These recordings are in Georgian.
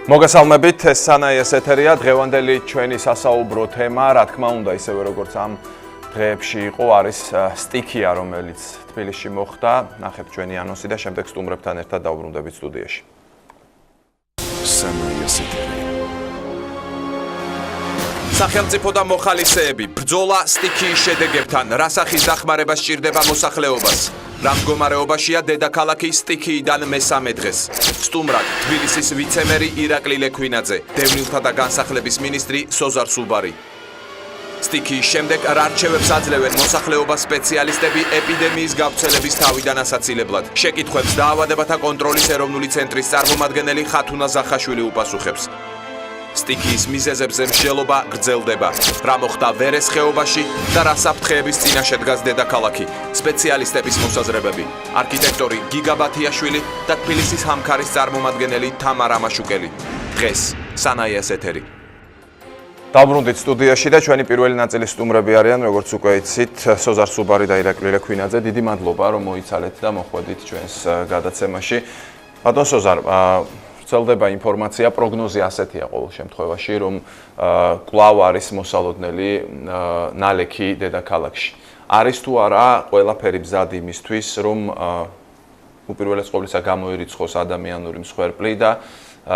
მოგესალმებით, ეს სანაიას ეთერია, დღევანდელი ჩვენი სასაუბრო თემა, რა თქმა უნდა, ისევე როგორც ამ დღეებში იყო, არის სტიქია, რომელიც თბილისში მოხდა. ნახეთ ჩვენი ანონსი და შემდეგ სტუმრებთან ერთად დავბრუნდებით სტუდიაში. სანაიას ეთერია. სახელმწიფო და მოხალისეები, ბრძოლა სტიქიის შედეგებთან, რა სახის დახმარება სჭირდება მოსახლეობას? რა მდგომარეობაშია დედაქალაქი სტიქიიდან მესამე დღეს? სტუმრად თბილისის ვიცემერი ირაკლი ლექვინაძე, დევნილთა და განსახლების მინისტრი სოზარ სუბარი. სტიქიის შემდეგ რა რჩევებს აძლევენ მოსახლეობას სპეციალისტები ეპიდემიის გავრცელების თავიდან ასაცილებლად? შეკითხვებს დაავადებათა კონტროლის ეროვნული ცენტრის წარმომადგენელი ხათუნა ზახაშვილი უპასუხებს. სტიქიის მიზეზებზე მსჯელობა გრძელდება. რა მოხდა ვერეს ხეობაში და რა საფრთხეების წინაშე დგას დედაქალაქი? სპეციალისტების მოსაზრებები. არქიტექტორი გიგა ბათიაშვილი და თბილისის ჰამქარის წარმომადგენელი თამარა მაშუკელი. დღეს სანაიას ეთერი. დავბრუნდით სტუდიაში და ჩვენი პირველი ნაწილის სტუმრები არიან, როგორც უკვე იცით, სოზარ სუბარი და ირაკლი ლექვინაძე. დიდი მადლობა, რომ მოიცალეთ და მოხვედით ჩვენს გადაცემაში. ბატონ სოზარ, ვრცელდება ინფორმაცია, პროგნოზი ასეთია ყოველ შემთხვევაში, რომ კვლავ არის მოსალოდნელი ნალექი დედაქალაქში. არის თუ არა ყველაფერი მზად იმისთვის, რომ უპირველეს ყოვლისა გამოირიცხოს ადამიანური მსხვერპლი და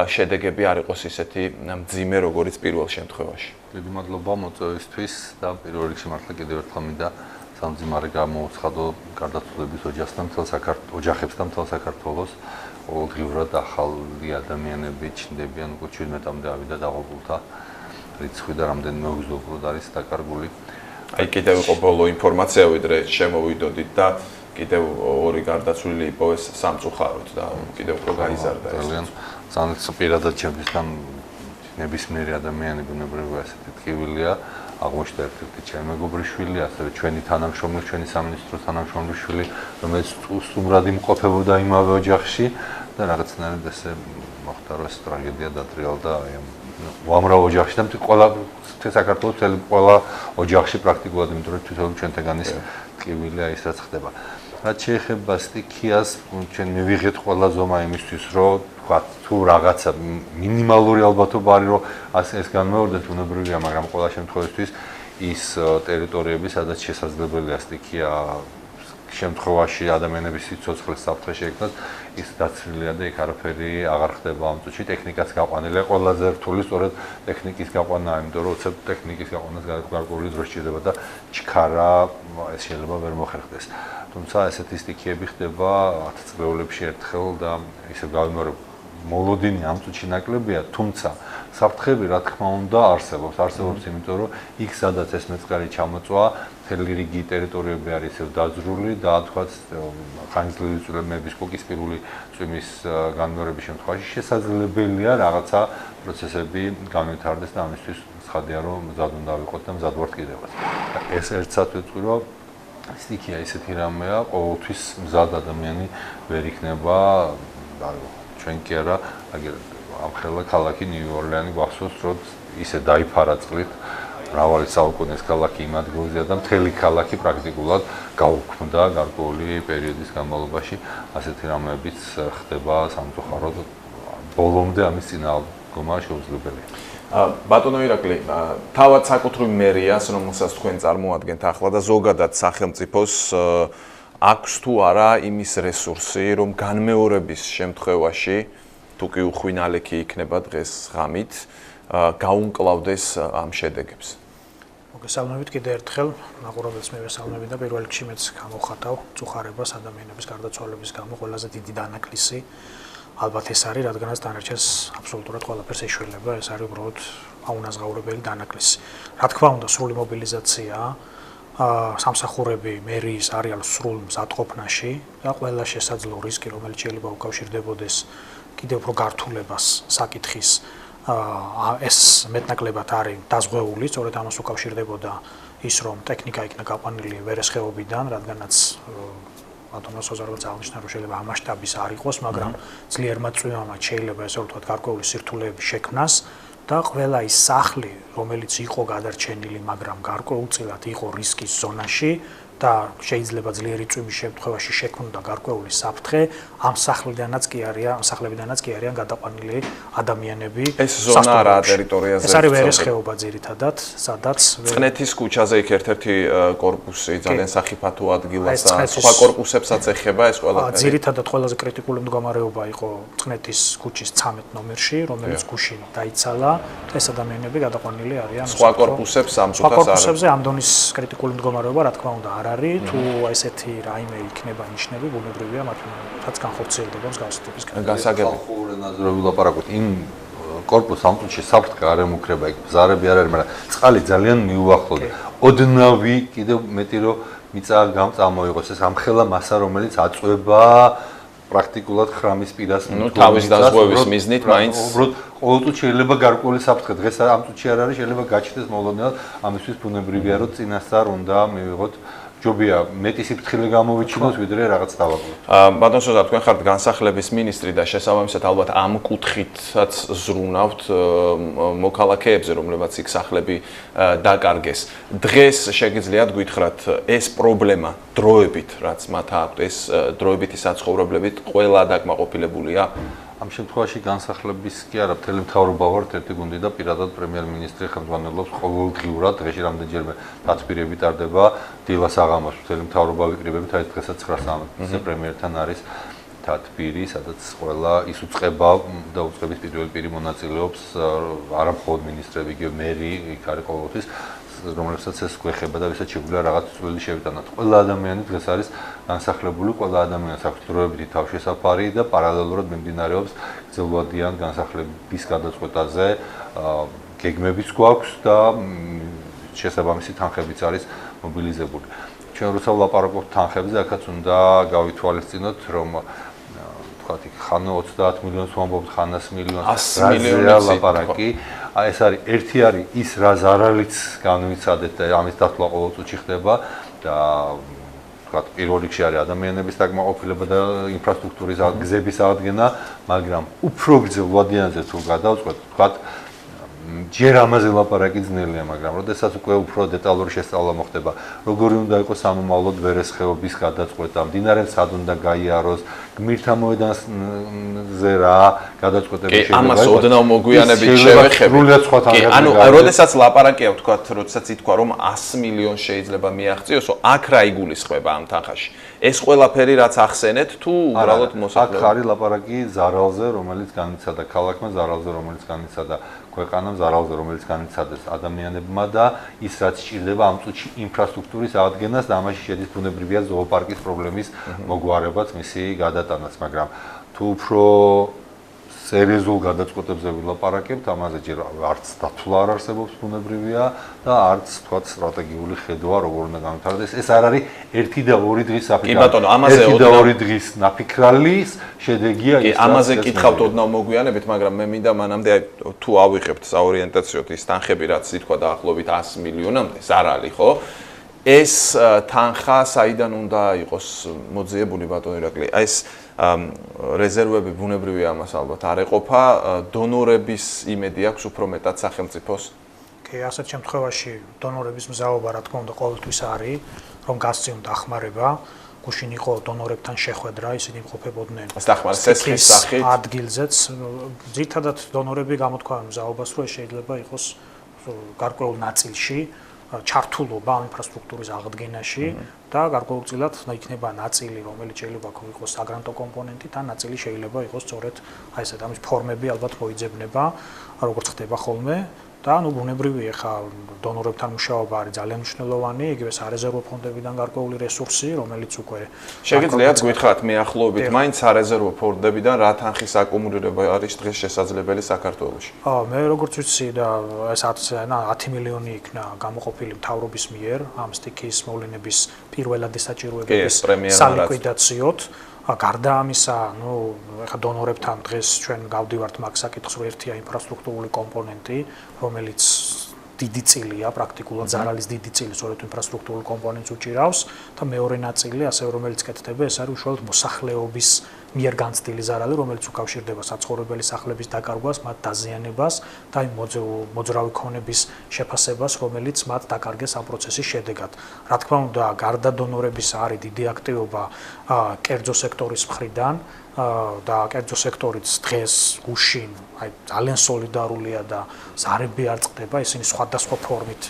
შედეგები არ იყოს ისეთი მძიმე, როგორც პირველ შემთხვევაში. დიდი მადლობა მოწვევისთვის და პირველ რიგში მართლა კიდევ ერთხელ მინდა სამძიმარე გამოუცხადო გარდაცვლილების ოჯახებს და მთელ საქართველოს. ყოველდღიურად ახალი ადამიანები ჩნდებიან, უკვე 17-მდე ავიდა დაღუპულთა რიცხვი და რამდენიმე უგზნობრივად არის დაკარგული. აი კიდევ იყო ბოლო ინფორმაცია, ვიდრე შემოვიდოდით და კიდევ ორი გარდაცვლილი იპოვეს სამწუხაროდ და კიდევ უფრო გაიზარდა ეს. ძალიან პირადად ჩემისგან ნებისმიერი ადამიანი ბუნებრივია ასეთი ტკივილია. აღმოჩნდა ერთ-ერთი ჩემი მეგობრის-შვილი, ასევე ჩვენი თანამშრომლის, ჩვენი სამინისტროს თანამშრომლის შვილი, რომელიც სტუმრად იმყოფებოდა იმავე ოჯახში და რაღაცნაირად ესე მოხდა, რომ ეს ტრაგედია დატრიალდა უამრავ ოჯახში და ყველა საქართველოს ყველა ოჯახში პრაქტიკულად, იმიტომ რომ თვითონ ჩვენთაგანის ტკივილია ის რაც ხდება. რაც შეეხება სტიქიას, ჩვენ მივიღეთ ყველა ზომა იმისთვის, რომ თუ რაღაცა მინიმალური ალბათობა არის, რომ ეს განმეორდეს, ბუნებრივია, მაგრამ ყველა შემთხვევაში ის ტერიტორიები, სადაც შესაძლებელია სტიქია შემთხვევაში ადამიანების სიცოცხლის საფრთხე შეექმნას, ის დაცვლილია და იქ არაფერი აღარ ხდება ამ წუთში. ტექნიკაც გაყვანილია, ყველაზე რთული სწორედ ტექნიკის გაყვანაა, იმიტომ რომ უცებ ტექნიკის გაყვანას გარკვეული დრო სჭირდება და ჩქარა ეს შეიძლება ვერ მოხერხდეს. თუმცა ესეთი სტიქიები ხდება 10 წლეულებში ერთხელ და ისე გავიმეორებ მოლოდინი ამ წუთში ნაკლებია, თუმცა საფრთხეები რა თქმა უნდა არსებობს, იმიტომ რომ იქ სადაც ეს მეწყარი ჩამოწვა, მთელი რიგი ტერიტორიები არის ისევ დაძრული და თქვაც ხანგრძლივი წვიმების კოკისპირული წვიმის განმეორების შემთხვევაში შესაძლებელია რაღაცა პროცესები განვითარდეს და ამისთვის ცხადია რომ მზად უნდა ვიყოთ და მზად ვართ კიდევაც. ეს ერთსად ვიტყვი რომ სტიქია ისეთი რამეა, ყოველთვის მზად ადამიანი ვერ იქნება, ჩვენ კი არა, ამ ხელა ქალაქი ნიუ-ორლეანი გვახსოვს, რომ ისე დაიფარა წყლით მრავალი საუკუნის ქალაქი იმ ადგილზეა და მთელი ქალაქი პრაქტიკულად გაუქმდა გარკვეული პერიოდის განმავლობაში. ასეთი რამეებიც ხდება სამწუხაროდ, ბოლომდე ამის წინააღმდეგობა შეუძლებელია. ბატონო ირაკლი, თავად საკუთრივ მერიას, რომელსაც თქვენ წარმოადგენთ ახლა და ზოგადად სახელმწიფოს აქვს თუ არა იმის რესურსი, რომ განმეორების შემთხვევაში, თუ კი უხვი ნალექი იქნება დღეს ღამით, გაუმკლავდეს ამ შედეგებს. მოგესალმებით კიდევ ერთხელ, მაყურებელს მივესალმები და პირველ რიგში მეც გამოვხატავ წუხარებას ადამიანების გარდაცვალების გამო ყველაზე დიდი დანაკლისი. ალბათ ეს არის, რადგანაც დანარჩენს აბსოლუტურად ყველაფერს ეშველება, ეს არის უბრალოდ აუნაზღაურებელი დანაკლისი. რა თქმა უნდა, სრული მობილიზაცია სამსახურები მერიის არიან სრულ მზადყოფნაში და ყველა შესაძლო რისკი, რომელიც შეიძლება უკავშირდებოდეს კიდევ უფრო გართულებას საკითხის ეს მეტნაკლებად არის დაზღვეული, სწორედ ამას უკავშირდებოდა ის, რომ ტექნიკა იქნა გაყვანილი ვერეს ხეობიდან, რადგანაც ბატონო სოზაროც აღნიშნა, რომ შეიძლება ამ მასშტაბის არ იყოს, მაგრამ ძლიერმა წვიმამაც შეიძლება ესე ვთქვათ გარკვეული სირთულეების შექმნას და ყველა ის სახლი, რომელიც იყო გადარჩენილი, მაგრამ გარკვეულწილად იყო რისკის ზონაში, და შეიძლება ძლიერი წვიმის შემთხვევაში შექმნოდა გარკვეული საფრთხე, ამ სახლებიდანაც კი არიან გადაყვანილი ადამიანები. ეს ზონა რა ტერიტორიაზე? ეს არის ვერეს ხეობა ძირითადად, სადაც წყნეთის ქუჩაზე იქ ერთ-ერთი კორპუსი ძალიან სახიფათო ადგილას და სხვა კორპუსებსაც ეხება ეს ყველაფერი. ძირითადად ყველაზე კრიტიკული მდგომარეობა იყო წყნეთის ქუჩის 13 ნომერში, რომელიც გუშინ დაიცალა. ეს ადამიანები გადაყვანილი არიან სხვა კორპუსებს ამ წუთას არ. კორპუსებზე ამ დონის კრიტიკული მდგომარეობა რა თქმა უნდა არ არის, თუ ესეთი რაიმე იქნება ნიშნები, ბუნებრივია მათაც განხორციელდება მსგავსი ტიპის გასაგები. ხალხურ ენაზე რო ვილაპარაკოთ, იმ კორპუსს ამ წუთში საფრთხე არ ემუქრება, იქ ბზარები არ არის, მაგრამ წყალი ძალიან მიუახლოვდა. ოდნავი კიდევ მეტი რო მიწა გამწამოიღოს ეს ამხელა მასა, რომელიც აწვება პრაქტიკულად ხრამის პირას. თავის დაზღვევის მიზნით მაინც უბრალოდ ყოველთვის შეიძლება გარკვეული საფრთხე დღეს ამ წუთში არ არის, შეიძლება გაჩნდეს მოულოდნელად, ამისთვის ბუნებრივია რომ წინასწარ უნდა მივიღოთ ჯობია მეტი სიფრთხილე გამოვიჩინოს ვიდრე რაღაც დავაკლოთ. ბატონ სოზარ, თქვენ ხართ განსახლების მინისტრი და შესაბამისად ალბათ ამ კუთხითაც ზრუნავთ მოქალაქეებზე, რომლებაც იქ სახლები დაკარგეს. დღეს შეგიძლიათ გითხრათ ეს პრობლემა დროებით, რაც მათ აქვთ, ეს დროებითი საცხოვრებლებით ყველა დაკმაყოფილებულია? ამ შემთხვევაში განსახლების კი არა, მთელი მთავრობა ვართ ერთი გუნდი და პირადად პრემიერ-მინისტრი ხელმძღვანელობს ყოველდღიურად, დღეში რამდენჯერმე დათბირები ტარდება, დილას აღამას მთელი მთავრობა ვიკრიბებით, აი დღესაც 9:00-ზე პრემიერთან არის დათბირი, სადაც ყველა ის უწყება და უწყების პირველი პირი მონაწილეობს, არა მხოლოდ მინისტრები, იგივე მერი, იქ არის ყოველთვის, რომელსაც ეს გვეხება და ვისაც შეგვიძლია რაღაც წვლილი შევიტანოთ. ყველა ადამიანი დღეს არის განსახლებული, ყველა ადამიანს აქვს დროებითი თავშესაფარი და პარალელურად მიმდინარეობს გრძელვადიან განსახლების გადაწყვეტაზე გეგმებიც გვაქვს და შესაბამისი თანხებიც არის მობილიზებული. ჩვენ როცა ვლაპარაკობთ თანხებზე, აქაც უნდა გავითვალისწინოთ, რომ თქვათ იქ ხანო 30 მილიონს ვამბობთ, ხან 100 მილიონს, 100 მილიონიც ლაპარაკი. ეს არის ერთი არის ის რა ზარალიც განვიცადეთ და ამის დათვლა ყოველ წუთში ხდება და თქვათ პირველ რიგში არის ადამიანების დაკმაყოფილება და ინფრასტრუქტურის გზების აღდგენა, მაგრამ უფრო გრძელ ვადიანზე თუ გადავწყვეტ, თქვათ ჯერ ამაზე ლაპარაკი ძნელია, მაგრამ როდესაც უკვე უფრო დეტალური შესწავლა მოხდება, როგორი უნდა იყოს სამომავლოდ ვერეს ხეობის გადაწყვეტა, მდინარე სად უნდა გაიაროს, გმირთა მოედანზე რა გადაწყვეტები შეიძლება. კი, ამას ოდნავ მოგვიანებით შევეხებით. კი, ანუ როდესაც ლაპარაკია, ვთქვათ, როდესაც ითქვა, რომ 100 მილიონს შეიძლება მიაღწიოსო, აქ რა იგულისხმება ამ თანხაში? ეს ყველაფერი რაც ახსენეთ, თუ უბრალოდ მოსახლეობა? აქ არის ლაპარაკი ზარალზე, რომელიც განიცადა ქალაქმა, ზარალზე, რომელიც განიცადა ქვეყანამ, ზარალზე, რომელიც განიცადეს ადამიანებმა და ის რაც სჭირდება ამ წუთში ინფრასტრუქტურის აღდგენას და ამაში შედის ბუნებრივია ზოოპარკის პრობლემის მოგვარებაც, მისი გადატანაც, მაგრამ თუ უფრო სერიოზულ გადაწყვეტებზე ვილაპარაკებთ, ამაზე ჯერ არც დათვლა არ არსებობს ბუნებრივია და არც თქვათ სტრატეგიული ხედვა როგორ უნდა განვითარდეს. ეს არ არის 1 და 2 დღის საფიქრალი. კი ბატონო, ამაზე 1 და 2 დღის ნაფიქრალის შედეგია ის. კი, ამაზე კითხავთ ოდნავ მოგვიანებით, მაგრამ მე მინდა მანამდე თუ ავიღებთ საორიენტაციოდ ის თანხები, რაც ითქვა დაახლოებით 100 მილიონამდე, ზარალი, ხო? ეს თანხა საიდან უნდა იყოს მოძიებული ბატონო ირაკლი? ეს რეზერვები ბუნებრივია ამას ალბათ არ ეყოფა, დონორების იმედი აქვს უფრო მეტად სახელმწიფოს? კი, ასეთ შემთხვევაში დონორების მზაობა რა თქმა უნდა ყოველთვის არის, რომ გასწიონ დახმარება. გუშინ იყო დონორებთან შეხვედრა, ისინი იმყოფებოდნენ სტიქის სახით ადგილზეც. ძირითადად დონორები გამოთქვამენ მზაობას, რომ შეიძლება იყოს გარკვეულ ნაწილში ჩართულობა ამ ინფრასტრუქტურის აღდგენაში და გარკვეულწილად იქნება ნაწილი, რომელიც შეიძლება იყოს საგრანტო კომპონენტით, ან ნაწილი შეიძლება იყოს სწორედ აი ესეთ ამის ფორმები ალბათ მოიძებნება, როგორც ხდება ხოლმე. და ნუ ბუნებრივია ხა დონორებთან მუშაობა არის ძალიან მნიშვნელოვანი, იგივე სარეზერვო ფონდებიდან გარკვეული რესურსი, რომელიც უკვე შეგიძლიათ გითხრათ მეახლოებით, მაინც სარეზერვო ფონდებიდან რა თანხის აკუმულირება არის დღეს შესაძლებელი საქართველოში? მე როგორც ვიცი და ეს 10 მილიონი იქნა გამოყოფილი მთავრობის მიერ ამ სტიქის მოვლენების პირველადი საჭიროებების სალიკვიდაციოდ. გარდა ამისა, ნუ ეხა დონორებთან დღეს ჩვენ გავდივართ მაგ საკითხს, რომ ერთია ინფრასტრუქტურული კომპონენტი, რომელიც დიდი წილია, პრაქტიკულად ზარალის დიდი წილი სწორედ ინფრასტრუქტურულ კომპონენტს უჭირავს და მეორე ნაწილი, ასევე რომელიც კეთდება, ეს არის უშუალოდ მოსახლეობის მიერ განცდილი ზარალი, რომელიც უკავშირდება საცხოვრებელი სახლების დაკარგვას, მათ დაზიანებას და იმ მოძრავი ქონების შეფასებას, რომელიც მათ დაკარგეს ამ პროცესის შედეგად. Რა თქმა უნდა, გარდა დონორების არის დიდი აქტივობა კერძო სექტორის მხრიდან და კერძო სექტორიც დღეს გუშინ ძალიან სოლიდარულია და ზარები არ წყდება, ისინი სხვადასხვა ფორმით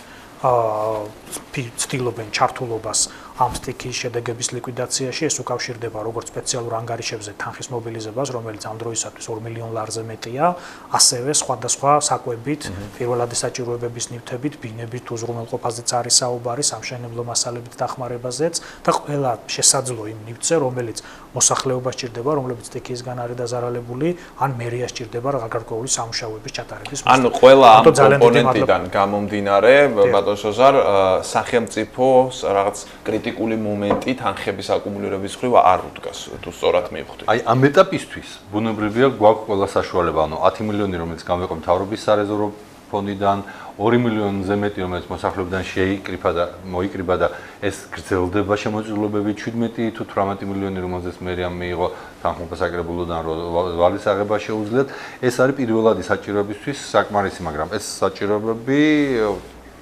ცდილობენ ჩართულობას ამ სტიქიის შედეგების ლიკვიდაციაში. ეს უკავშირდება როგორც სპეციალურ ანგარიშებზე თანხის მობილიზებას, რომელიც ამ დროისათვის 2 მილიონ ლარზე მეტია, ასევე სხვადასხვა საკვებით, პირველადი საჭიროებების ნივთებით, ბინებით, უზრუნველყოფაზეც არის საუბარი, სამშენებლო მასალებით დახმარებაზეც და ყველა შესაძლო იმ ნივთზე, რომელიც მოსახლეობას სჭირდება, რომლებიც სტიქიისგან არის დაზარალებული, ან მერიას სჭირდება გარკვეული სამუშაოების ჩატარების. ანუ ყველა ამ კომპონენტიდან გამომდინარე, ბატონ სოზარ, სახელმწიფოს რაღაც კრიტიკული მომენტი თანხების აკუმულირების მხრივ არ უდგას, თუ სწორად მივხვდი. აი ამ ეტაპისთვის ბუნებრივია გვაქვს ყველა საშუალება, ანუ 10 მილიონი რომელიც გამოვიყო მთავრობის სარეზერვო ფონდიდან, 2 მილიონზე მეტი რომელიც მოსახლეობიდან შეიკრიფა და მოიკრიბა და ეს გრძელდება შემოწირულობები 17 თუ 18 მილიონი რომელზეც მერია მიიღო თანხმობა საკრებულოდან ვალის აღება შეუძლიათ. ეს არის პირველადი საჭიროებისთვის საკმარისი, მაგრამ ეს საჭიროებები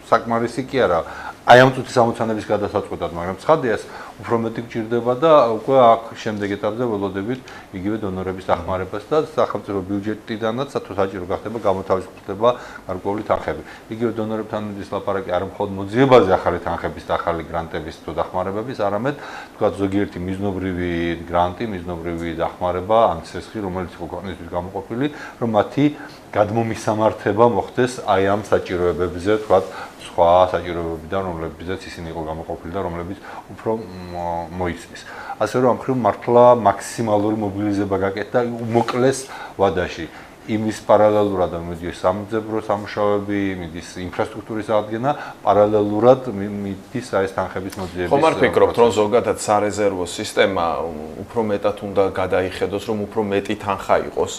საკმარისი კი არა. აი ამ წუთის ამოცანების გადასაწყვეტად, მაგრამ ცხადია ეს უფრო მეტი გჭირდება და უკვე აქ შემდეგ ეტაპზე ველოდებით იგივე დონორების დახმარებას და სახელმწიფო ბიუჯეტიდანაც თუ საჭირო გახდება გამოთავისუფლდება გარკვეული თანხები. იგივე დონორებთან მიდის ლაპარაკი არ მხოლოდ მოძიებაზე ახალი თანხების და ახალი გრანტების თუ დახმარებების, არამედ თქვა ზოგიერთი მიზნობრივი გრანტი, მიზნობრივი დახმარება ან ცესხი, რომელიც იყო ქვეყნისთვის გამოყოფილი, რომ მათი გადმომისამართება მოხდეს აი ამ საჭიროებებზე, თქვა სხვა საჭიროებებიდან, რომლებზეც ისინი იყო გამოყოფილი და რომლებიც უფრო მოიცნის. ასე რომ ამ მხრივ მართლა მაქსიმალური მობილიზება გაკეთდა უმოკლეს ვადაში. იმის პარალელურად მიდის სამძებრო სამუშაოები, მიდის ინფრასტრუქტურის აღდგენა, პარალელურად მიდის ეს თანხების მოძიების. ხომ არ ფიქრობთ, რომ ზოგადად სარეზერვო სისტემა უფრო მეტად უნდა გადაიხედოს, რომ უფრო მეტი თანხა იყოს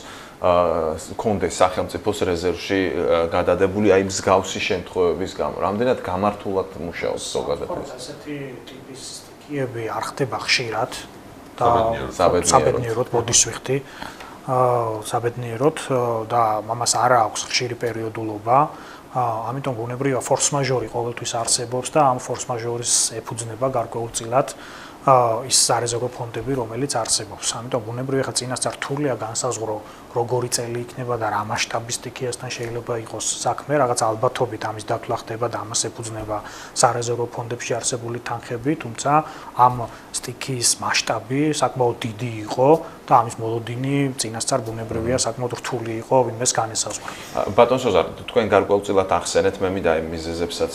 კონდეს სახელმწიფოს რეზერვში გადადებული აი მსგავსი შემთხვევების გამო. რამდენად გამართულად მუშაობს ზოგადად ეს? ასეთი ტიპის სტიქიები არ ხდება ხშირად და საბედნიეროდ მოდის ვიხდი. საბედნიეროდ და ამას არ აქვს ხშირი პერიოდულობა. ამიტომ ბუნებრივია ფორს მაჟორი ყოველთვის არსებობს და ამ ფორს მაჟორის ეფუძნება გარკვეულწილად ის სარეზერვო ფონდები, რომელიც არსებობს. ამიტომ ბუნებრივია ხა წინასწარ რთულია განსაზღვრო, როგორი წელი იქნება და რა მასშტაბის სტიქიასთან შეიძლება იყოს საქმე, რაღაც ალბათობით ამის დათვლა ხდება და ამას ეფუძნება სარეზერვო ფონდებში არსებული თანხები, თუმცა ამ სტიქიის მასშტაბი საკმაოდ დიდი იყო და ამის მოლოდინი წინასწარ ბუნებრივია საკმაოდ რთული იყო ვინმეს განესაზღვრა. ბატონ სოზარ, თქვენ გარკვეულწილად ახსენეთ, მე მინდა იმ მიზეზებსაც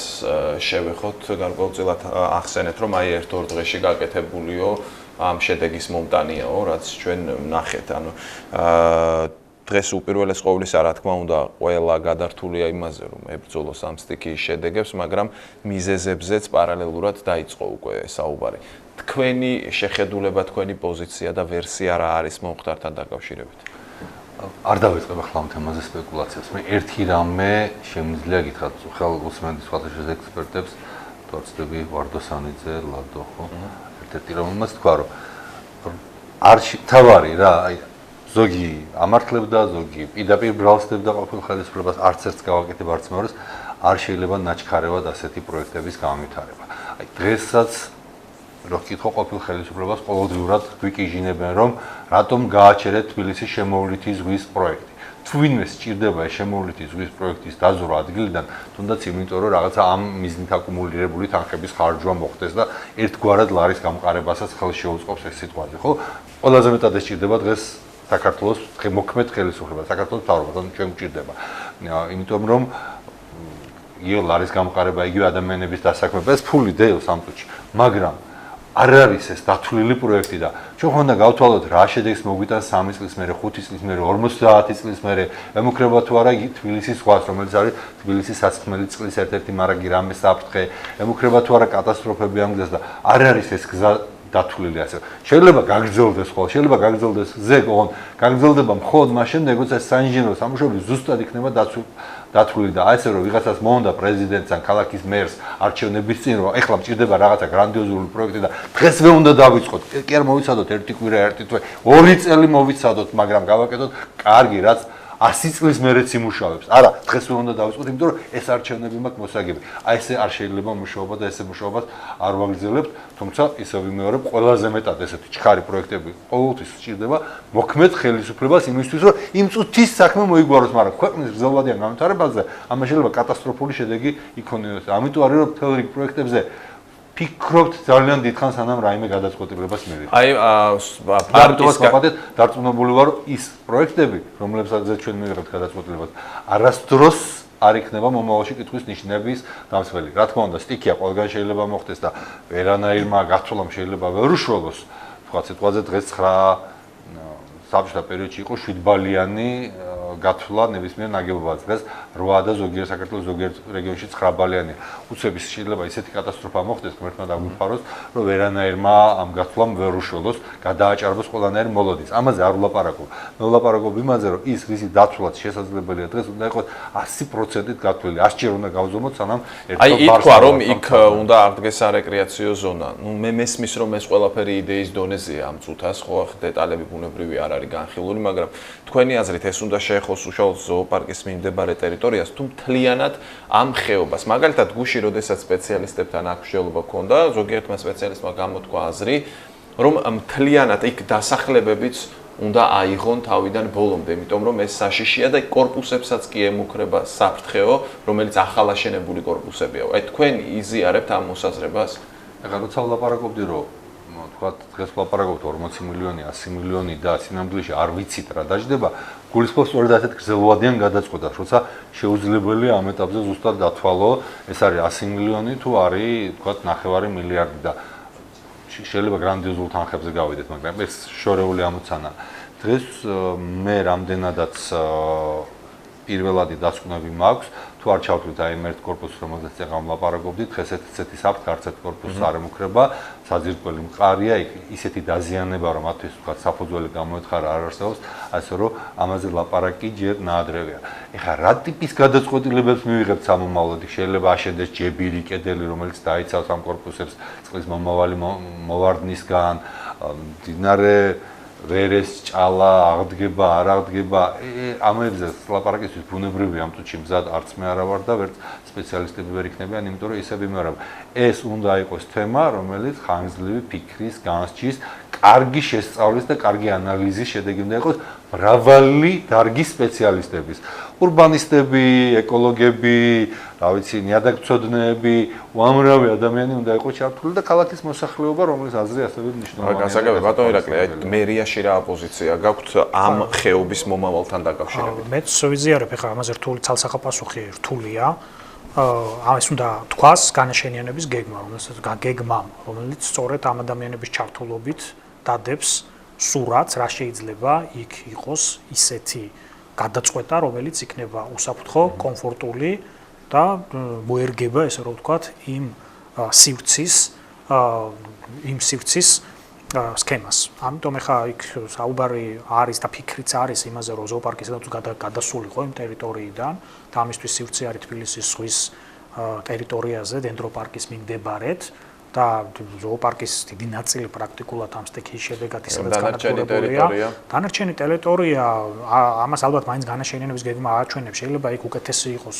შევეხოთ, გარკვეულწილად ახსენეთ, რომ აი ერთ-ორ დღეში გაკეთებულიო ამ შედეგის მომტანიაო, რაც ჩვენ ნახეთ. ანუ დღეს უპირველეს ყოვლისა, რა თქმა უნდა, ყველა გადართულია იმაზე, რომ ებრძოლოს ამ სტიქიის შედეგებს, მაგრამ მიზეზებზეც პარალელურად დაიწყო უკვე საუბარი. თქვენი შეხედულება, თქვენი პოზიცია და ვერსია რა არის მომხდართან დაკავშირებით? არ დავიწყებ ახლა ამ თემაზე სპეკულაციას. მე ერთი რამე შემიძლია გითხრათ, ხელოსმენდის ხალხის ექსპერტებს, თორცდები ვარდოსანიძე, ლადო, ხო? ერთ-ერთი რომელმაც თქვა, რომ არ თავარი რა, აი ზოგი ამართლებდა, ზოგი პირდაპირ ბრალსდებდა ყოფილ ხელისუფლებას, არც ერთს გავაკეთებ, არც მეორეს, არ შეიძლება ნაჩქარევად ასეთი პროექტების განვითარება. აი დღესაც რო კითხო ყოფილ ხელისუფლებას ყოველდღიურად გვიკიჟინებენ, რომ რატომ გააჩერეთ თბილისის შემოვლითი ზღვის პროექტი. თუ ვინმე სჭირდება ეს შემოვლითი ზღვის პროექტის დაზრვა ადგილიდან, თუნდაც იმიტომ რომ რაღაცა ამ მიზნით აკუმულირებული თანხების ხარჯვა მოხდეს და ერთგვარად ლარის გამყარებასაც ხელს შეუწყობს ეს სიტყვაზე, ხო? ყველაზე მეტად ეს სჭირდება დღეს საქართველოს მოქმედ ხელისუფლებას, საქართველოს მთავრობას, ანუ ჩვენ გვჭირდება. იმიტომ რომ იგივე ლარის გამყარება, იგივე ადამიანების დასაქმება, ეს ფული დეილს ამ წუთში, მაგრამ არ არის ეს დათვლილი პროექტი და ჩვენ ხონდა გავთვალოთ რა შედეგს მოგვიტანს 3 წლის მერე, 5 წლის მერე, 50 წლის მერე, ემუქრება თუ არა თბილისის ზღვას, რომელიც არის თბილისის საცქმელი წყლის ერთ-ერთი მარაგი რამე საფრთხე, ემუქრება თუ არა კატასტროფები ანგლეს და არ არის ეს გზა დათვლილი ასე. შეიძლება გაგრძელდეს ხოლმე, შეიძლება გაგრძელდეს ზეგ, ოღონდ გაგრძელდება მხოლოდ მას შემდეგ, როცა საინჟინრო სამუშაოები ზუსტად იქნება დათვლილი და ასე რომ ვიღაცას მოუნდა პრეზიდენტს ან ქალაქის მერს არჩევნების წინ რომ ეხლა მჭირდება რაღაცა გრანდიოზული პროექტი და დღესვე უნდა დავიწყოთ. კი არ მოვიცადოთ ერთი კვირა, ერთი თვე, 2 წელი მოვიცადოთ, მაგრამ გავაკეთოთ კარგი, რაც 100 წლის მერეც იმუშავებს. არა, დღესვე უნდა დავიწყოთ, იმიტომ რომ ეს არჩევნები მაქვს მოსაგები. აი ესე არ შეიძლება მუშაობა და ესე მუშაობას არ ვაგრძელებთ, თუმცა ისევ ვიმეორებ, ყველაზე მეტად ესეთი ჩქარი პროექტები ყოველთვის სჭირდება მოქმედ ხელისუფლებას იმისთვის, რომ იმ წუთის საქმე მოიგვაროს, მაგრამ ქვეყნის გრძელვადიან განვითარებაზე ამას შეიძლება კატასტროფული შედეგი იქონიოს. ამიტომ არის რომ მთელ რიგ პროექტებზე ფიქრობთ ძალიან დიდხანს სანამ რაიმე გადაწყვეტილებას მივიღეთ. აი ამიტომაც ვაპატეთ დარწმუნებული ვარ ის პროექტები, რომლებსაც ჩვენ მივიღებთ გადაწყვეტილებას, არასდროს არ იქნება მომავალში კითხვის ნიშნების დამცველი. რა თქმა უნდა, სტიქია ყველგან შეიძლება მოხდეს და ვერანაირმა გათვლამ შეიძლება ვერ უშროლოს. თქვა სიტყვაზე დღეს 9 საბჭოთა პერიოდში იყო 7 ბალიანი გათვლა ნებისმიერ ნაგებობაზე. დღეს 8 და ზოგიერთ საქართველოს ზოგიერთ რეგიონში 9 ბალიანი. უცებ შეიძლება ისეთი კატასტროფა მოხდეს, ღმერთმა დაგვიფაროს, რომ ვერანაირმა ამ გათვლამ ვერ უშველოს, გადააჭარბოს ყველანაირი მოლოდის. ამაზე არ ვლაპარაკობ. მე ვლაპარაკობ იმაზე, რომ ის რისი დათვლაც შესაძლებელია დღეს უნდა იყოს 100%-ით გათვლილი. 100 ჯერ უნდა გავზომოთ, სანამ ერთად აი ითქვა რომ იქ უნდა აღდგეს სარეკრეაციო ზონა. ნუ მე მესმის რომ ეს ყველაფერი იდეის დონეზეა ამ წუთას, ხო ახ დეტალები ბუნებრივი არ არის განხილული, მაგრამ თქვენი აზრით ეს უნდა შეეხოს უშუალოდ ზოოპარკის მიმდებარე ტერიტორიას თუ მთლიანად ამ ხეობას. მაგალითად, გუში, როდესაც სპეციალისტებთან აქ მსჯელობა ჰქონდა, ზოგიერთმა სპეციალისტმა გამოთქვა აზრი, რომ მთლიანად იქ დასახლებებიც უნდა აიღონ თავიდან ბოლომდე, იმიტომ რომ ეს საშიშია და კორპუსებსაც კი ემუქრება საფრთხეო, რომელიც ახალაშენებული კორპუსებია. აი თქვენ იზიარებთ ამ მოსაზრებას? ეხლა როცა ვლაპარაკობდი რომ თქვათ დღეს ვლაპარაკობთ 40 მილიონი, 100 მილიონი და სინამდვილეში არ ვიცით რა დაждდება, გულისხმობს სწორედ ასეთ გრძელვადიან გადაწყვეტას, როცა შეუძლებელია ამ ეტაპზე ზუსტად დათვალო, ეს არის 100 მილიონი თუ არის თქვათ 9 მილიარდი და შეიძლება გრანდიოზულ თანხებზე გავიდეთ, მაგრამ ეს შორეული ამოცანა. დღეს მე რამდენადაც პირველადი დასკვნები მაქვს, თუ არ ჩავთვლით აი ერთ კორპუსს, რომელზეც წეგან ვლაპარაკობდით, დღეს ესეთი საფრთხე არც ერთ კორპუსს არ ემუქრება, საძირკველი მყარია, ისეთი დაზიანება, რომ მათთვის თქვა საფუძველი გამოეთხარა არ არსებობს, ასე რომ ამაზე ლაპარაკი ჯერ ნაადრევია. ეხლა რა ტიპის გადაწყვეტილებებს მივიღებთ სამომავლოდ? შეიძლება აშენდეს ჯებირი კედელი, რომელიც დაიცავს ამ კორპუსებს წყლის მომავალი მოვარდნისგან, მდინარე ვერეს ჭალა აღდგება, არ აღდგება, ამებზე ლაპარაკისთვის ბუნებრივია ამ წუთში მზად არც მე არა ვარ და ვერც სპეციალისტები ვერ იქნებიან, იმიტომ რომ ისევ იმეორებ. ეს უნდა იყოს თემა, რომელიც ხანგრძლივი ფიქრის, განსჯის, კარგი შესწავლის და კარგი ანალიზის შედეგი უნდა იყოს მრავალი დარგის სპეციალისტების. ურბანისტები, ეკოლოგები, რა ვიცი, ნიადაგმცოდნეები, უამრავი ადამიანი უნდა იყოს ჩართული და ქალაქის მოსახლეობა, რომელიც აზრი ასევე მნიშვნელოვანია. გასაგებია, ბატონო ირაკლი, აი მერიაში რა ოპოზიცია გაქვთ ამ ხეობის მომავალთან დაკავშირებით? მეც ვიზიარებ, ეხლა ამაზე ცალსახა პასუხი რთულია. ეს უნდა თქვას განაშენიანების გეგმამ, რომელიც სწორედ ამ ადამიანების ჩართულობით დადებს სურათს, რა შეიძლება იქ იყოს ისეთი გადაწყვეტა, რომელიც იქნება უსაფრთხო, კომფორტული და მოერგება, ესე რომ ვთქვათ, იმ სივრცის სქემას. ამიტომ ეხა იქ საუბარი არის და ფიქრიც არის იმაზე, რომ ზოოპარკი სადაც გადასულიყო იმ ტერიტორიიდან და ამისთვის სივრცე არის თბილისის ზღვის ტერიტორიაზე, დენდროპარკის მიმდებარედ და ზოოპარკის დიდი ნაწილი პრაქტიკულად ამ სტიქიის შედეგად ისედაც განადგურებულია. დანარჩენი ტერიტორია, ამას ალბათ მაინც განაშენიანების გეგმა აჩვენებს, შეიძლება იქ უკეთესი იყოს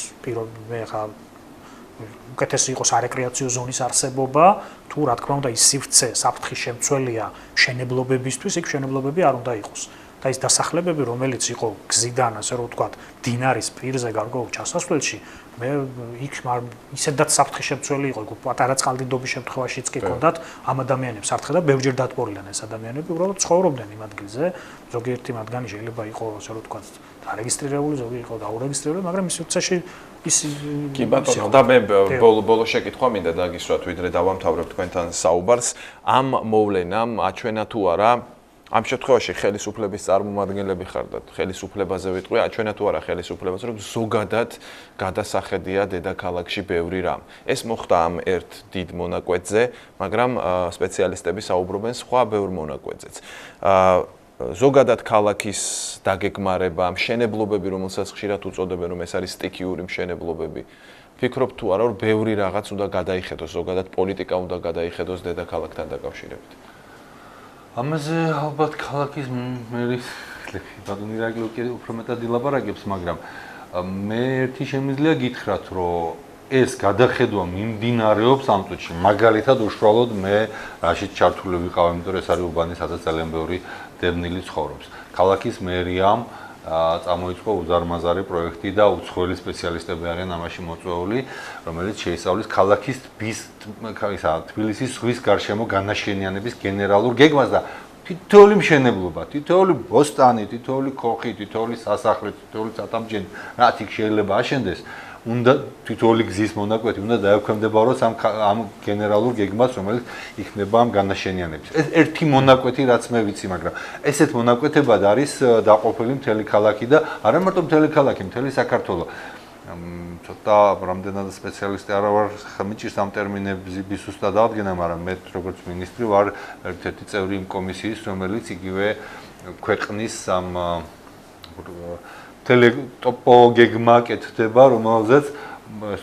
უკეთესი იყოს არეკრეაციო ზონის არსებობა, თუ რა თქმა უნდა ის სივრცე საფრთხის შემცველია მშენებლობებისთვის, იქ მშენებლობები არ უნდა იყოს. და ის დასახლებები, რომელიც იყო გზიდან, ასე რომ ვთქვათ, დინარის პირზე გარკვეულ ჩასასვლელში, მე იქ ისედაც საფრთხის შემცველი იყო, პატარა წყალდიდობის შემთხვევაშიც კი ჰქონდათ ამ ადამიანებს საფრთხე და ბევრჯერ დატბორილან ეს ადამიანები, უბრალოდ ცხოვრობდნენ იმ ადგილზე. ზოგიერთი მათგანი შეიძლება იყო, ასე რომ ვთქვათ, დარეგისტრირებული, ზოგი იყო დაურეგისტრირებული, მაგრამ ის სივრცეში ის კი ბატონო, და მე ბოლო შეკითხვა მინდა დაგისვათ, ვიდრე დავამთავრებ თქვენთან საუბარს, ამ მოვლენამ აჩვენა თუ არა ამ შემთხვევაში ხელისუფლების წარმომადგენლები ხარ და ხელისუფლებაზე ვიტყვი, ჩვენა თუ არა ხელისუფლებაზე, რომ ზოგადად გადასახედია დედაქალაქში ბევრი რამ. ეს მოხდა ამ ერთ დიდ მონაკვეთზე, მაგრამ სპეციალისტები საუბრობენ სხვა ბევრ მონაკვეთზეც. ზოგადად ქალაქის დაგეგმარება, მშენებლობები, რომელსაც ხშირად უწოდებენ, რომ ეს არის სტიქიური მშენებლობები. ფიქრობ თუ არა, რომ ბევრი რაღაც უნდა გადაიხედოს, ზოგადად პოლიტიკა უნდა გადაიხედოს დედაქალაქთან დაკავშირებით. ამაზე ალბათ ქალაქის მერის ბატონი ირაკლი კიდევ უფრო მეტად ილაპარაკებს, მაგრამ მე ერთი შემიძლია გითხრათ, რომ ეს გადახედვა მიმდინარეობს ამ წუთში. მაგალითად უშუალოდ მე რაშიც ჩართული ვიყავ, იმიტომ რომ ეს არის უბანი, სადაც ძალიან ბევრი დევნილი ცხოვრობს. ქალაქის მერიამ წამოიწყო უზარმაზარი პროექტი და უცხოელი სპეციალისტები არიან ამაში მოწვეული, რომელიც შეისწავლის ქალაქის თბილისის ზღვის გარშემო განაშენიანების გენერალურ გეგმას და თითოეული მშენებლობა, თითოეული ბოსტანი, თითოეული ქოხი, თითოეული სასახლე, თითოეული სათამბჯენი, რაც იქ შეიძლება აშენდეს, უნდა თითოეული გზის მონაკვეთი უნდა დაექვემდებაროს ამ გენერალურ გეგმას, რომელიც იქნება ამ განაშენიანების. ეს ერთი მონაკვეთი, რაც მე ვიცი, მაგრამ ესეთ მონაკვეთებად არის დაყოფილი მთელი ქალაქი და არა მარტო მთელი ქალაქი, მთელი საქართველო. ცოტა რამდენად სპეციალისტი არა ვარ, ხმიჭირს ამ ტერმინების უსტად აღდგენა, მაგრამ მე როგორც მინისტრი ვარ ერთ-ერთი წევრი იმ კომისიის, რომელიც იგივე ქვეყნის ამ ტოპოგეგმა კეთდება, რომელზეც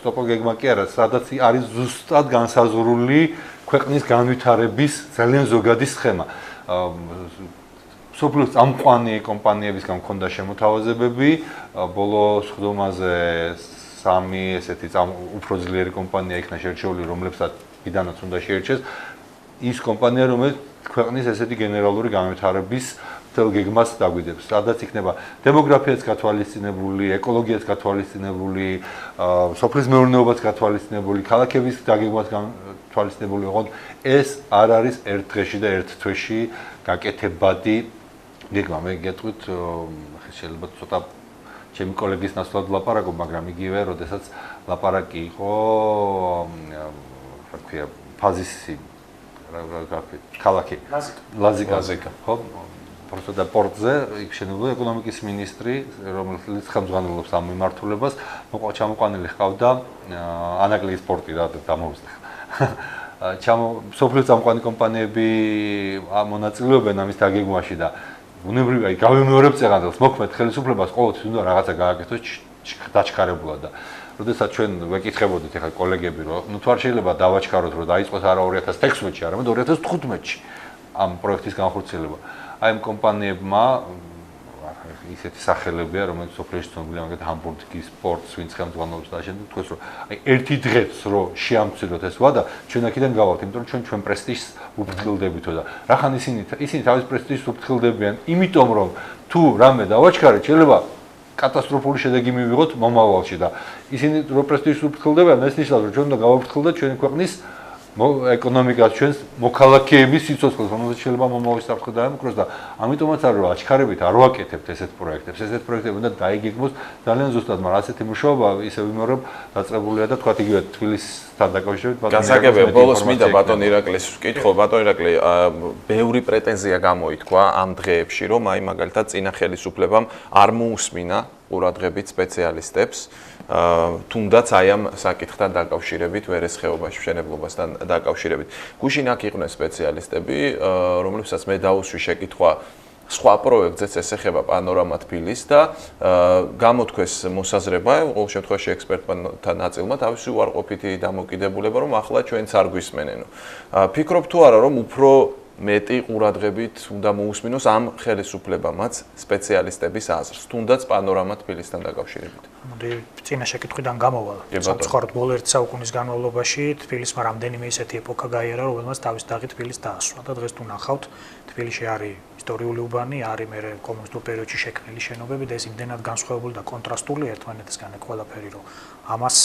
ტოპოგეგმა კი არა, სადაც არის ზუსტად განსაზღვრული ქვეყნის განვითარების ძალიან ზოგადი სქემა. სოფლის წამყვანი კომპანიებისგან მქონდა შემოთავაზებები, ბოლო სხდომაზე 3 ესეთი უფრო ძლიერი კომპანია იქნა შერჩეული, რომლებსაც მიდანაც უნდა შეერჩეს. ის კომპანია, რომელიც ქვეყნის ესეთი გენერალური განვითარების მთელ გეგმას დაგვიდებს, სადაც იქნება დემოგრაფიაც გათვალისწინებული, ეკოლოგიაც გათვალისწინებული, სოფლის მეურნეობაც გათვალისწინებული, ქალაქების დაგეგმვაც გათვალისწინებული. ოღონდ ეს არ არის ერთ დღეში და ერთ თვეში გაკეთებადი გეგმა. მე გეტყვით, შეიძლება ცოტა ჩემი კოლეგის ნაცვლად ლაპარაკობ, მაგრამ იგივე, როდესაც ლაპარაკი იყო, რა ქვია, ფაზისი ქალაქი ლაზიკა, ხო? просто და პორტზე იქ შენებული ეკონომიკის მინისტრი, რომელიც ხელმძღვანელობს ამ მიმართულებას, ჩამოყვანილი ჰყავდა ანაკლიის პორტი რა დამოვსახა. სოფლის წამყვანი კომპანიები მონაწილეობენ ამის დაგეგმვაში და უნებრივია გავიმეორებ წეღანძელს, მოქმედ ხელისუფლებას ყოველთვის უნდა რაღაცა გააკეთოს დაჩქარებულად და როდესაც ჩვენ ვეკითხებოდით ახლა კოლეგები, რომ ნუ თუ არ შეიძლება დავაჩქაროთ, რომ დაიწყოს არა 2016-ში, არამედ 2015-ში ამ პროექტის განხორციელება. აი ამ კომპანიებმა ისეთი სახელებია, რომელიც სოფლიოში ცნობილია, მაგალითად ჰამბურგის პორტს, ვინც ხელმძღვანელობს და შემდეგ თქვენს რომ აი ერთი დღეც რომ შეამციროთ ეს ვადა, ჩვენ აქედან გავალთ, იმიტომ რომ ჩვენ პრესტიჟს უფრთხილდებითო და რახან ისინი თავის პრესტიჟს უფრთხილდებიან, იმიტომ რომ თუ რამე დავაჩქარეთ, შეიძლება კატასტროფული შედეგი მივიღოთ მომავალში და ისინი რო პრესტიჟს უფრთხილდებიან, ეს ნიშნავს რომ ჩვენ უნდა გავაფრთხილდეთ ჩვენი ქვეყნის ეკონომიკას, ჩვენს მოქალაქეების სიცოცხლეს, რომელზეც შეიძლება მომავალში საფრთხე დაემუქროს და ამიტომაც არ რო აჩქარებით, არ ვაკეთებთ ესეთ პროექტებს. ესეთ პროექტები უნდა დაიგეგმოს ძალიან ზუსტად, მაგრამ ასეთი მუშაობა ისე ვიმეორებ დაწყებულია და თქვათ იგივე თბილისთან დაკავშირებით გასაგებია, ბოლოს მინდა ბატონ ირაკლის ვკითხო, ბატონ ირაკლი, ბევრი პრეტენზია გამოითქვა ამ დღეებში, რომ აი მაგალითად წინა ხელისუფლებამ არ მოусმინა ყურადღებით სპეციალისტებს, თუნდაც აი ამ საკითხთან დაკავშირებით, ვერესხეობაში, მშენებლობასთან დაკავშირებით. გუშინ აქ იყვნენ სპეციალისტები, რომლებსაც მე დაუსვი შეკითხვა სხვა პროექტზეც ესეხება პანორამა თბილის და გამოთქვეს მოსაზრება, ყოველ შემთხვევაში ექსპერტთა ნაწილმა თავისი უარყოფითი დამოკიდებულება, რომ ახლა ჩვენც არ გვისმენენო. ფიქრობ თუ არა, რომ უფრო მეტი ყურადღებით უნდა მოусმინოს ამ ხელისუფლებამაც სპეციალისტების აზრს, თუნდაც პანორამა თბილისთან დაკავშირებით. მოდი წინა შეკითხვიდან გამოვალ. სამწუხაროდ ბოლო 1 საუკუნის განმავლობაში თბილისმა რამდენიმე ისეთი ეპოქა გაიარა, რომელმაც თავის დაღი თბილის დაასვა და დღეს თუ ნახავთ, თბილისში არის ისტორიული უბანი, არის მე კომუნისტურ პერიოდში შექმნილი შენობები და ეს იმდენად განსხვავებული და კონტრასტული ერთმანეთისგან ყველაფერი, რომ ამას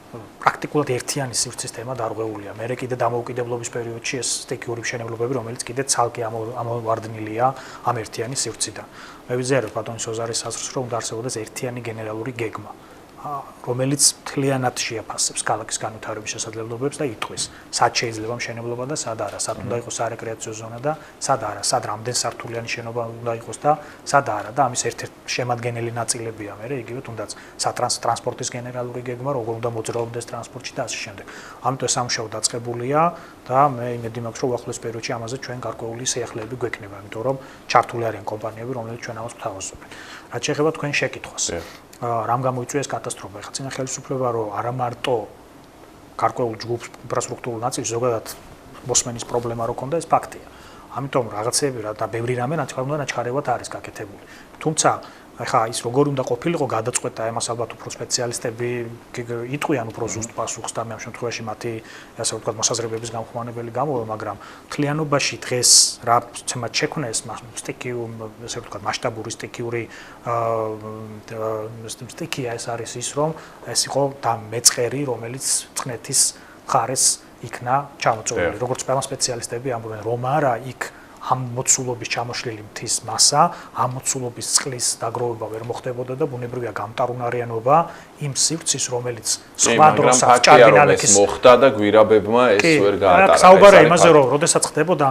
პრაქტიკულად ერთიანი სივრცის თემა დარღვეულია. მე კიდე დამოუკიდებლობის პერიოდში ეს სტიქიური მშენებლობები, რომელიც კიდე ცალკე ამოვარდნილია ამ ერთიანი სივრციდან. მე ვიზიარებ ბატონის ოზარის აზრს, რომ უნდა არსებობდეს ერთიანი გენერალური გეგმა. რომელიც მთლიანად შეაფასებს ქალაქის განვითარების შესაძლებლობებს და იტყვის, სად შეიძლება მშენებლობა და სად არა, სად უნდა იყოს სარეკრეაციო ზონა და სად არა, სად რამდენ სართულიანი შენობა უნდა იყოს და სად არა და ამის ერთ-ერთი შემადგენელი ნაწილებია მე იგივე თუნდაც სატრანსპორტის გენერალური გეგმა, როგორ უნდა მოძრაობდეს ტრანსპორტში და ასე შემდეგ. ამიტომ სამუშაო დაწყებულია და მე იმედი მაქვს, რომ უახლოეს პერიოდში ამაზე ჩვენ გარკვეული სიახლეები გვექნება, იმიტომ რომ ჩართული არიან კომპანიები, რომლებიც ჩვენ ამას გვთავაზობენ. რაც შეეხება თქვენ შეკითხვას. რამ გამოიწვია ეს კატასტროფა? ეხლა წინა ხელისუფლება რომ არა მარტო გარკვეულ ჯგუფს ინფრასტრუქტურულ ნაწილს ზოგადად მოსმენის პრობლემა რო ქონდა, ეს ფაქტია. ამიტომ რაღაცეები და ბევრი რამე ნაჩქარევად არის გაკეთებული. თუმცა ეხლა ის როგორ უნდა ყოფილიყო გადაწყვეტა, ამას ალბათ უფრო სპეციალისტები იტყვიან უფრო ზუსტ პასუხს და მე ამ შემთხვევაში მათი ასე ვთქვათ მოსაზრებების გამხმოვანებელი გამოვა, მაგრამ მთლიანობაში დღეს რა ცემად შექმნეს ასე ვთქვათ მასშტაბური სტიქია ეს არის ის, რომ ეს იყო და მეწყერი, რომელიც წყნეთის მხარეს იქნა ჩამოწოლილი. როგორც ყველა სპეციალისტები ამბობენ, რომ არა იქ ამ მოცულობის ჩამოშლილი მთის მასა, ამ მოცულობის წყლის დაგროვება ვერ მოხდებოდა და ბუნებრივია გამტარუნარიანობა იმ სივრცის, რომელიც სხვა დროსაც ჭარბინალექის მოხდა და გვირაბებმა ეს ვერ გაატარა. საუბარია იმაზე, რომ როდესაც ხდებოდა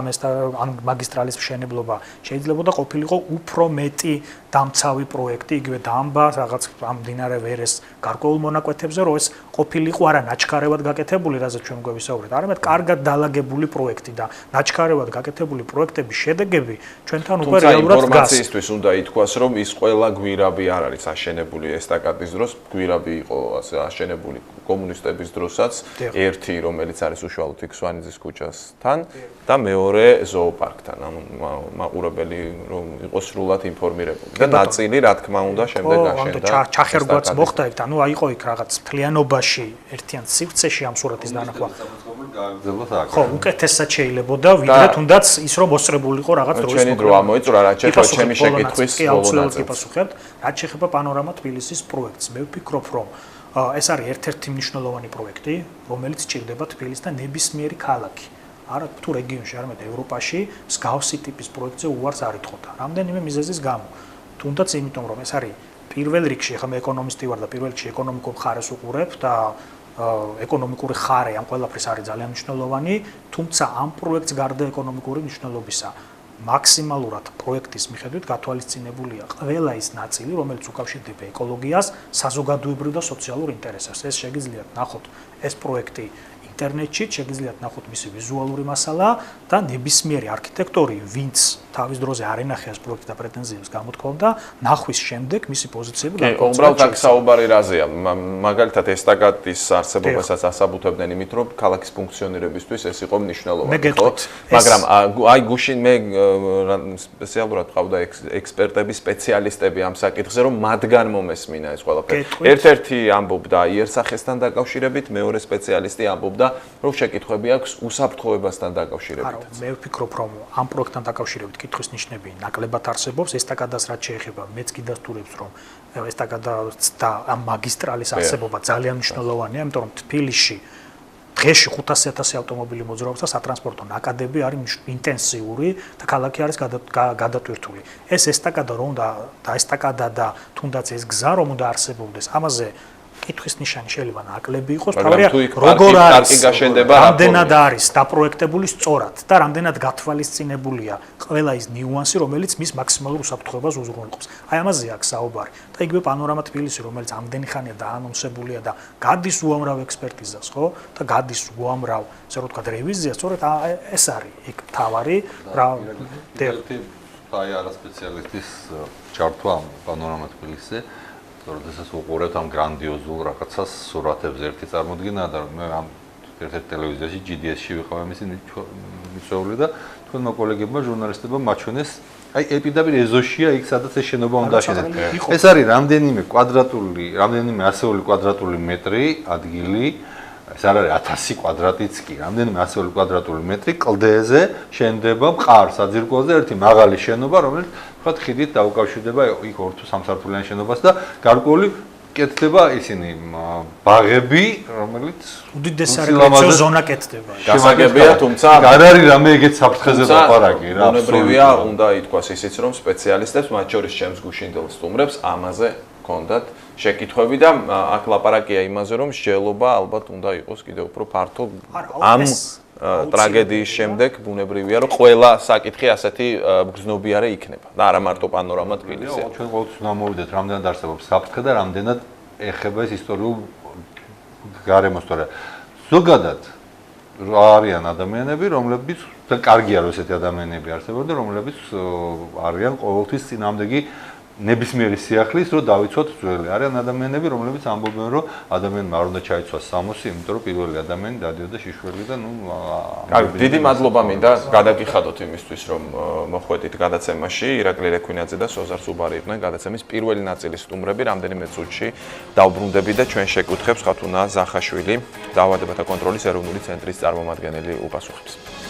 ამ მაგისტრალის მშენებლობა, შეიძლებოდა ყოფილიყო უფრო მეტი დამცავი პროექტი, იგივე დამბა, რაღაც ამ მდინარე ვერეს გარკვეულ მონაკვეთებზე, რომ ეს ყოფილიყო არა ნაჩქარევად გაკეთებული, რაზეც ჩვენ გვევისაუბრეთ, არამედ კარგად დალაგებული პროექტი და ნაჩქარევად გაკეთებული პროექტების შედეგები ჩვენთან უკვე რეალურად დგას. ინფორმაციისთვის უნდა ითქვას, რომ ის ყველა გვირაბი არ არის აშენებული ესტაკადის დროს, გვირაბი იყო აშენებული კომუნისტების დროსაც, ერთი რომელიც არის უშუალოდ იქ სვანიძის ქუჩასთან და მეორე ზოოპარკთან, ანუ მაყურებელი რომ იყოს სრულად ინფორმირებული. და ნაწილი რა თქმა უნდა შემდეგ აშენდა. ჩახერგვაც მოხდა იქ, ანუ აიყო იქ რაღაც მთლიანობაში ერთიან სივრცეში ამ სურათის დანახვა. ხო, უკეთესად შეიძლებოდა, ვიდრე თუნდაც ის რომ მოსწრებულიყო რაღაც დროის ჩვენი დრო ამოიწურა, რაც შეეხება ჩემი შეკითხვის ბოლო ნაწილს. რაც შეეხება პანორამა თბილისის პროექტს, მე ვფიქრობ, რომ ეს არის ერთ-ერთი მნიშვნელოვანი პროექტი, რომელიც ჭირდება თბილისს და ნებისმიერი ქალაქი. არა თუ რეგიონში, არამედ ევროპაში მსგავსი ტიპის პროექტზე უარს არ ითხოვდა. რამდენიმე მიზეზის გამო. თუნდაც იმიტომ, რომ ეს არის პირველ რიგში, ახლა მე ეკონომისტი ვარ და პირველ რიგში ეკონომიკურ ხარეს უყურებ და ეკონომიკური ხარე ამ ყველაფრის არის ძალიან მნიშვნელოვანი, თუმცა ამ პროექტს გარდა ეკონომიკური მნიშვნელობისა მაქსიმალურად პროექტის მიხედვით გათვალისწინებულია ყველა ის ნაწილი, რომელიც უკავშირდება ეკოლოგიას, საზოგადოებრივ და სოციალურ ინტერესებს. ეს შეგიძლიათ ნახოთ ეს პროექტი ინტერნეტში, შეგიძლიათ ნახოთ მისი ვიზუალური მასალა და ნებისმიერი არქიტექტორი, ვინც თავის დროზე არ ენახა ეს პროექტი და პრეტენზიებს გამოთქვამდა, ნახვის შემდეგ მისი პოზიციები განკუთვნილია. უბრალოდ აქ საუბარი რაზეა? მაგალითად ესტაკადის არსებობასაც ასაბუთებდნენ იმით, რომ ქალაქის ფუნქციონირებისთვის ეს იყო მნიშვნელოვანი, ხო? მაგრამ აი გუშინ მე სპეციალურად ყავდა ექსპერტები, სპეციალისტები ამ საკითხზე, რომ მათგან მომესმინა ეს ყველაფერი. ერთ-ერთი ამბობდა იერსახესთან დაკავშირებით, მეორე სპეციალისტი ამბობდა, რომ შეკითხვები აქვს უსაფრთხოებასთან დაკავშირებით. მე ვფიქრობ, რომ ამ პროექტთან დაკავშირებით კითხვის ნიშნები ნაკლებად არსებობს, ესტაკადას რაც შეეხება, მეც გიდასტურებს, რომ ესტაკადას და ამ მაგისტრალის არსებობა ძალიან მნიშვნელოვანია, იმიტომ რომ თბილისში დღეში 500,000 ავტომობილი მოძრაობს და სატრანსპორტო ნაკადები არის ინტენსიური და ქალაქი არის გადატვირთული. ეს ესტაკადა რომ და ესტაკადა და თუნდაც ეს გზა რომ უნდა არსებობდეს, ამაზე კითხვის ნიშანი შეიძლება ნაკლები იყოს, თუმცა როგორ არის რამდენად არის დაპროექტებული სწორად და რამდენად გათვალისწინებულია ყველა ის ნიუანსი, რომელიც მის მაქსიმალურ უსაფრთხოებას უზრუნველყოფს. აი ამაზე აქვს საუბარი. და იგივე პანორამა თბილისი, რომელიც ამდენი ხანია დაანონსებულია და გადის უამრავ ექსპერტიზას, ხო? და გადის უამრავ, ასე რომ ვთქვათ, რევიზიას, სწორედ ეს არის იქ თავარი რა აი არა სპეციალისტის ჩართვა პანორამა თბილისზე. როდესაც უყურებთ ამ გრანდიოზულ რაღაცას სურათებს ერთი წარმოდგენა და მე ამ ერთ-ერთ ტელევიზიაში GDS-ში ვიყავ ამისი მიწვეული და თქვენმა კოლეგებმა ჟურნალისტებმა მაჩვენეს აი ეპიდემიურ ეზოშია იქ სადაც ეს შენობა უნდა აშენდეს. ეს არის რამდენიმე ასეული კვადრატული მეტრი ადგილი, ეს არ არის 1000 კვადრატიც კი, რამდენიმე ასეული კვადრატული მეტრი კლდეზე შენდება მყარ საძირკველზე ერთი მაღალი შენობა, რომელიც ვთქვათ ხიდით დაუკავშირდება იქ 2 თუ 3 სართულიან შენობას და გარკვეული კეთდება ისინი ბაღები, რომელიც უდიდესი რეკრეაციო ზონა კეთდება. გასაგებია, თუმცა არ არის რამე ეგეთ საფრთხეზე ლაპარაკი რა. ბუნებრივია, უნდა ითქვას ისიც, რომ სპეციალისტებს, მათ შორის ჩემს გუშინდელ სტუმრებს ამაზე გქონდათ შეკითხვები და აქ ლაპარაკია იმაზე, რომ მსჯელობა ალბათ უნდა იყოს კიდევ უფრო ფართო ამ ტრაგედიის შემდეგ ბუნებრივია, რომ ყველა საკითხი ასეთი გრძნობიარე იქნება და არა მარტო პანორამა თბილისზე. ჩვენ ყოველთვის უნდა მოვიდეთ, რამდენად არსებობს საფრთხე და რამდენად ეხება ეს ისტორიულ გარემოს, თორე ზოგადად არიან ადამიანები, რომლებიც და კარგია რომ ესეთი ადამიანები არსებობენ და რომლებიც არიან ყოველთვის წინამდეგი ნებისმიერი სიახლის, რომ დავიცვათ ძველი. არიან ადამიანები, რომლებიც ამბობენ, რომ ადამიანმა არ უნდა ჩაიცვას სამოსი, იმიტომ რომ პირველი ადამიანი დადიოდა შიშველი და კარგი, დიდი მადლობა მინდა გადაგიხადოთ იმისთვის, რომ მოხვედით გადაცემაში. ირაკლი ლექვინაძე და სოზარ სუბარი იყვნენ გადაცემის პირველი ნაწილის სტუმრები. რამდენიმე წუთში დავბრუნდები და ჩვენ შეკითხვებს ხათუნა ზახაშვილი, დაავადებათა კონტროლის ეროვნული ცენტრის წარმომადგენელი უპასუხებს.